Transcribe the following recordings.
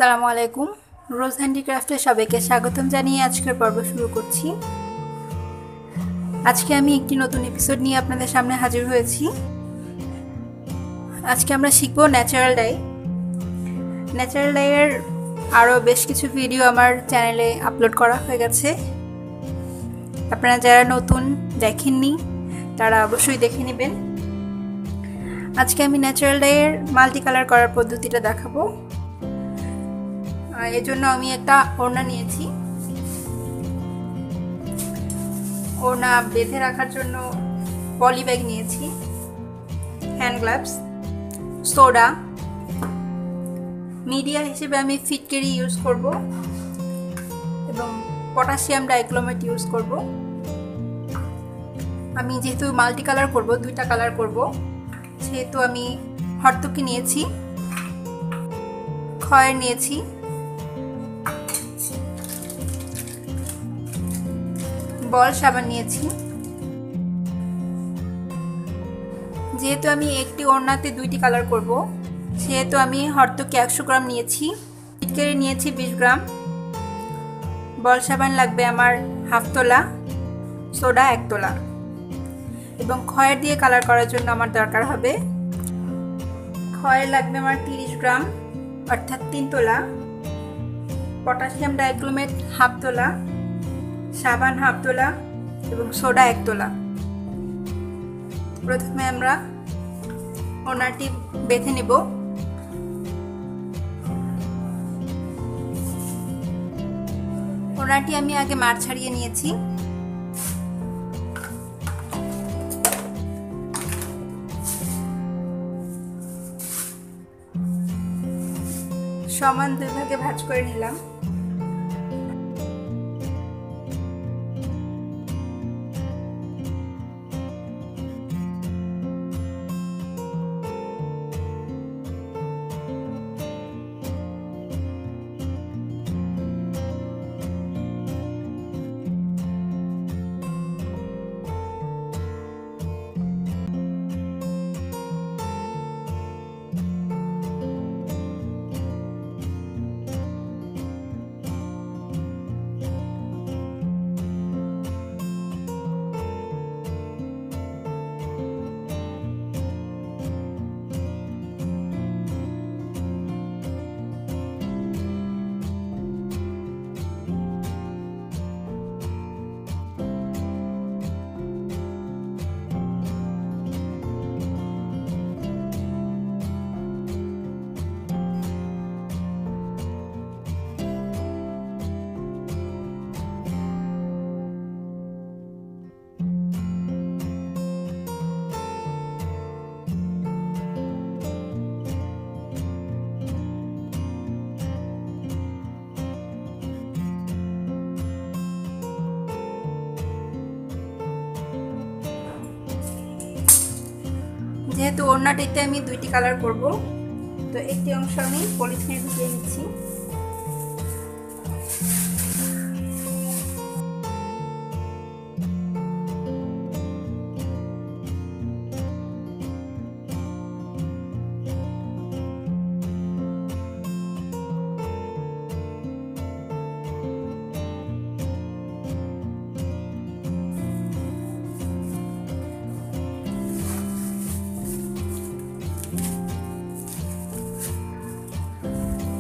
আসসালামু আলাইকুম। রোজ হ্যান্ডিক্রাফটে সবাইকে স্বাগতম জানিয়ে আজকের পর্ব শুরু করছি। আজকে আমি একটি নতুন এপিসোড নিয়ে আপনাদের সামনে হাজির হয়েছি। আজকে আমরা শিখব ন্যাচারাল ডাই। ন্যাচারাল ডাইয়ের আরও বেশ কিছু ভিডিও আমার চ্যানেলে আপলোড করা হয়ে গেছে। আপনারা যারা নতুন দেখেননি তারা অবশ্যই দেখে নেবেন। আজকে আমি ন্যাচারাল ডাইয়ের মাল্টি কালার করার পদ্ধতিটা দেখাবো। এর জন্য আমি একটা ওড়না নিয়েছি। ওড়না বেঁধে রাখার জন্য পলি ব্যাগ নিয়েছি, হ্যান্ড গ্লাভস, সোডা, মিডিয়া হিসেবে আমি ফিটকেরি ইউজ করব এবং পটাশিয়াম ডাইক্লোমেট ইউজ করব। আমি যেহেতু মাল্টি কালার করব, দুইটা কালার করব, সেহেতু আমি হরতকি নিয়েছি, খয়ের নিয়েছি, বল সাবান নিয়েছি। যেহেতু আমি একটি ওড়নাতে দুইটি কালার করব, সেহেতু আমি হরতকি 100 গ্রাম নিয়েছি, ফিটকারি নিয়েছি 20 গ্রাম, বল সাবান লাগবে আমার হাফ তোলা, সোডা 1 তোলা এবং খয়ের দিয়ে কালার করার জন্য আমার দরকার হবে খয়ের লাগবে আমার 30 গ্রাম অর্থাৎ 3 তোলা, পটাশিয়াম ডাইক্লোমেট হাফ তোলা, সাবান হাফ তোলা এবং সোডা 1 তোলা। প্রথমে আমরা ওড়নাটি বেঁধে নেব। ওড়নাটি আমি আগে মার ছাড়িয়ে নিয়েছি। সমান 2 ভাগে ভাঁজ করে নিলাম। যেহেতু ওড়নাটিতে আমি দুইটি কালার করব, তো একটি অংশ আমি পলিথিনে ঢুকিয়ে নিচ্ছি।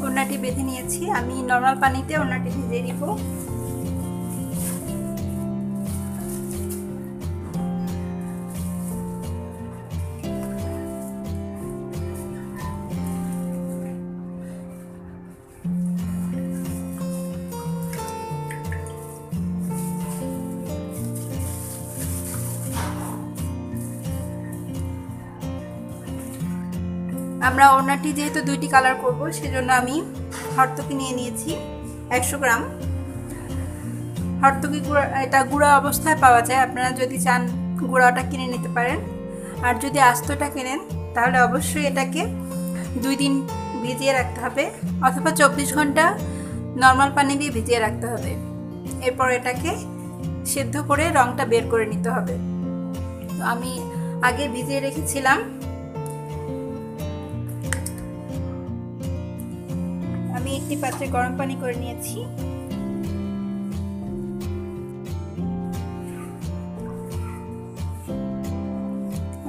ওড়নাটি বেঁধে নিয়েছি। আমি নরমাল পানিতে ওড়নাটি ভিজিয়ে নিব। আমরা ওড়নাটি যেহেতু দুইটি কালার করব, সেজন্য আমি হরতকি নিয়ে নিয়েছি 100 গ্রাম। হরতকি এটা গুঁড়া অবস্থায় পাওয়া যায়, আপনারা যদি চান গুঁড়াটা কিনে নিতে পারেন। আর যদি আস্তটা কেনেন তাহলে অবশ্যই এটাকে 2 দিন ভিজিয়ে রাখতে হবে অথবা 24 ঘন্টা নর্মাল পানি দিয়ে ভিজিয়ে রাখতে হবে। এরপর এটাকে সেদ্ধ করে রংটা বের করে নিতে হবে। তো আমি আগে ভিজিয়ে রেখেছিলাম। আমি একটি পাত্রে গরম পানি করে নিয়েছি।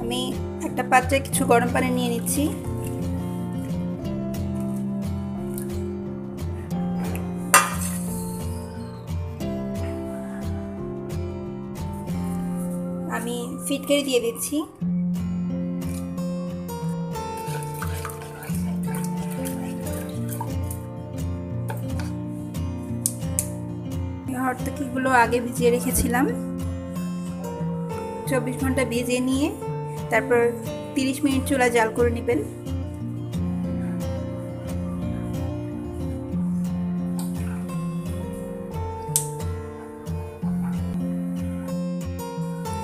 আমি একটা পাত্রে কিছু গরম পানি নিয়ে নিচ্ছি। আমি ফিটকারি দিয়ে দিচ্ছি। হরতকিগুলো আগে ভিজিয়ে রেখেছিলাম। 24 ঘন্টা ভিজিয়ে নিয়ে তারপর 30 মিনিট চুলা জাল করে নেবেন।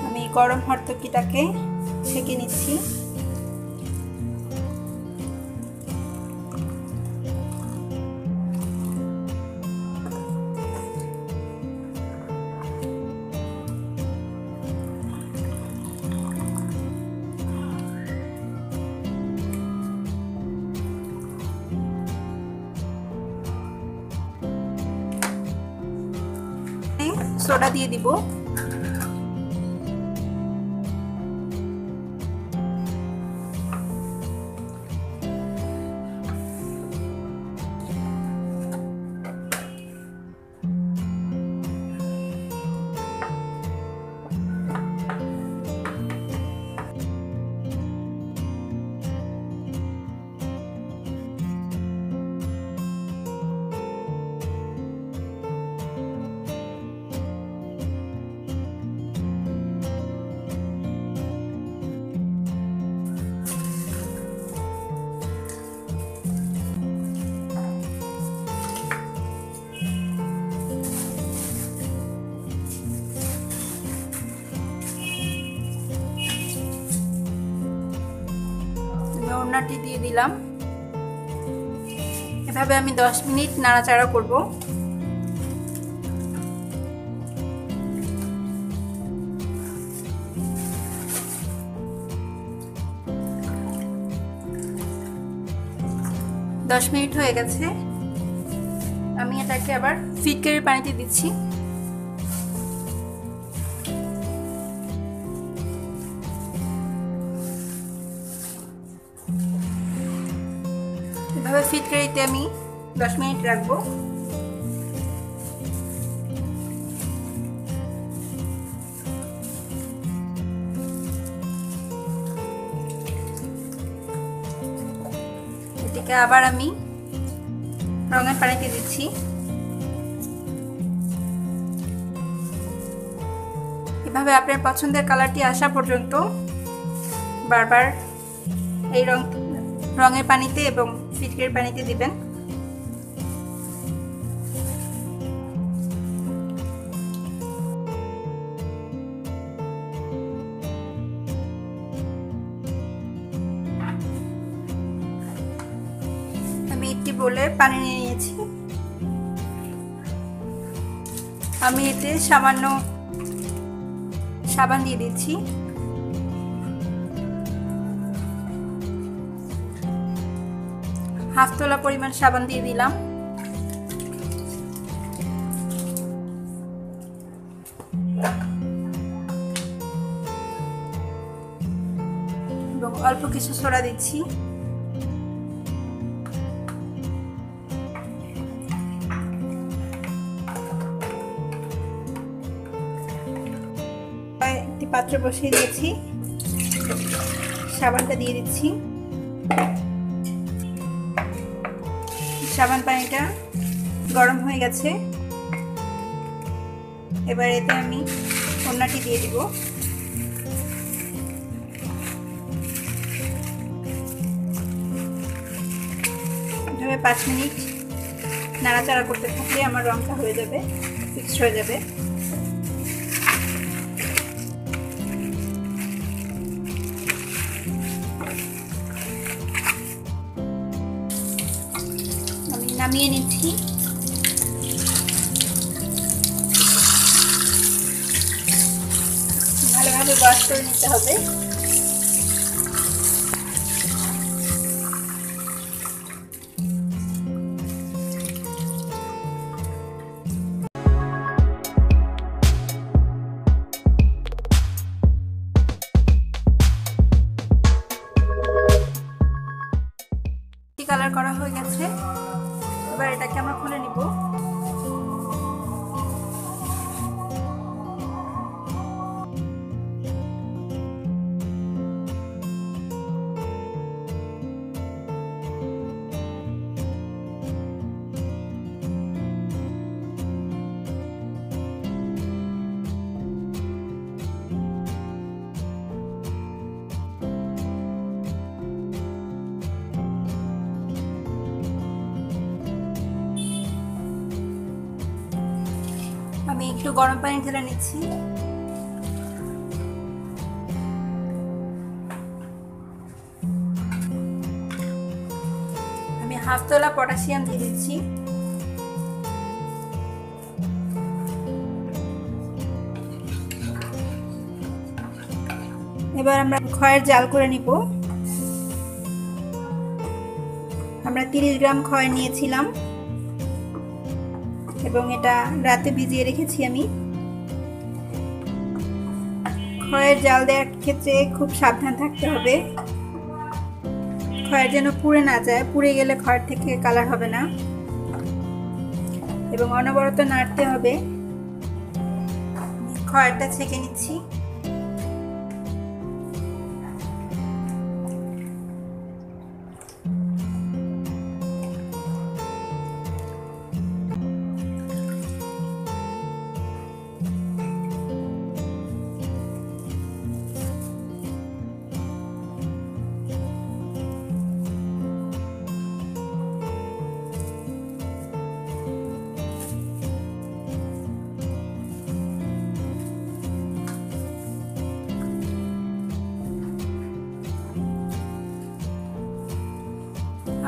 আমি গরম হরতকিটাকে ছেঁকে নিচ্ছি। সোডা দিয়ে দিব। ওড়নাটি দিয়ে দিলাম। এভাবে আমি 10 মিনিট নাড়াচাড়া করব। দশ মিনিট হয়ে গেছে। আমি এটাকে আবার ফিটকারির পানিতে দিচ্ছি। এভাবে ফিটকারিতে আমি 10 মিনিট রাখবো। এটিকে আবার আমি রঙের পানিতে দিচ্ছি। এভাবে আপনার পছন্দের কালারটি আসা পর্যন্ত বারবার এই রঙের পানিতে এবং ফিটকারির পানিতে দিবেন। আমি একটি বোলে পানি নিয়ে নিয়েছি। আমি এতে সামান্য সাবান দিয়ে দিচ্ছি। হাফ তোলা পরিমাণ সাবান দিয়ে দিলাম। এবং অল্প কিছু সোডা দিচ্ছি। একটি পাত্র বসিয়ে দিয়েছি। সাবানটা দিয়ে দিচ্ছি। সাবান পানিটা গরম হয়ে গেছে। এবার এতে আমি ওড়নাটি দিয়ে দিব। এভাবে 5 মিনিট নাড়াচাড়া করতে থাকলে আমার রংটা হয়ে যাবে, ফিক্সড হয়ে যাবে। আমি নামিয়ে নিচ্ছি। ভালোভাবে ওয়াশ করে নিতে হবে। হয়ে গেছে। এবার এটাকে আমরা খুলে নিব। আমি একটু গরম পানি ঢেলে নিচ্ছি। আমি হাফ তোলা পটাশিয়াম দিয়ে দিচ্ছি। এবার আমরা খয়ের জাল করে নিব। আমরা 30 গ্রাম খয় নিয়েছিলাম এবং এটা রাতে ভিজিয়ে রেখেছি আমি। খয়ের জাল দেওয়ার ক্ষেত্রে খুব সাবধান থাকতে হবে, খয়ের যেন পুড়ে না যায়। পুড়ে গেলে খয়ের থেকে কালার হবে না এবং অনবরত নাড়তে হবে। খয়েরটা ছেঁকে নিচ্ছি।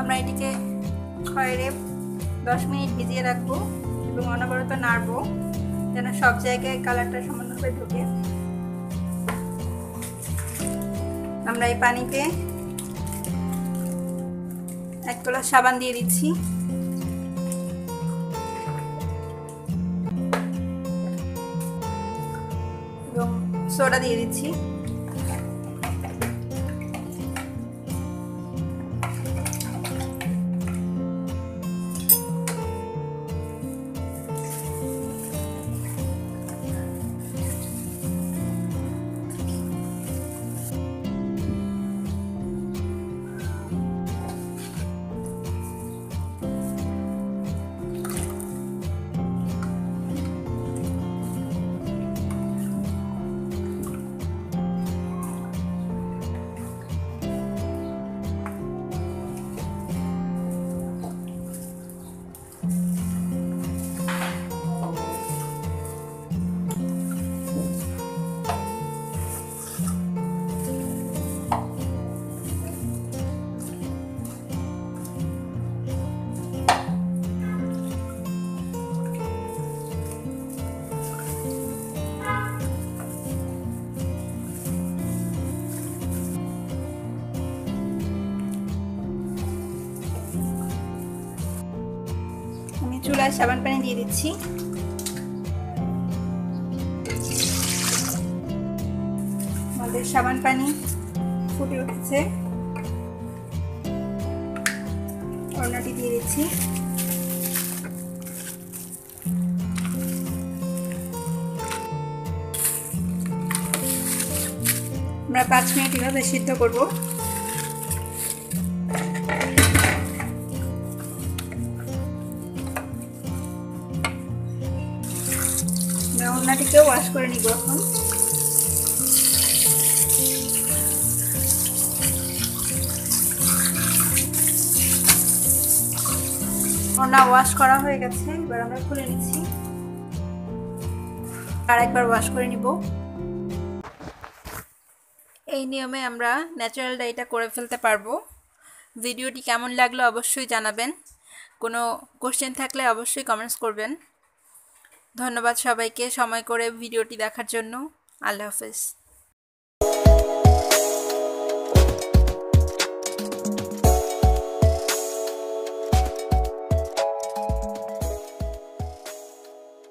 আমরা এটিকে খয়েরে 10 মিনিট ভিজিয়ে রাখবো এবং অনবরত নাড়বো যেন সব জায়গায় কালারটা সমানভাবে ঢোকে। আমরা এই পানিতে 1 গ্লাস সাবান দিয়ে দিচ্ছি এবং সোডা দিয়ে দিচ্ছি। আমি চুলায় সাবান পানি দিয়ে দিচ্ছি। আমাদের সাবান পানি ফুটে উঠেছে। ওড়নাটি দিয়ে দিচ্ছি। আমরা 5 মিনিট এভাবে সিদ্ধ করব। ওড়নাটিকেও ওয়াশ করে নিব এখন। ওড়না ওয়াশ করা হয়ে গেছে, এবার আমরা খুলে নিচ্ছি। আর একবার ওয়াশ করে নিব। এই নিয়মে আমরা ন্যাচারাল ডাইটা করে ফেলতে পারবো। ভিডিওটি কেমন লাগলো অবশ্যই জানাবেন। কোনো কোশ্চেন থাকলে অবশ্যই কমেন্টস করবেন। ধন্যবাদ সবাইকে সময় করে ভিডিওটি দেখার জন্য। আল্লাহ হাফেজ।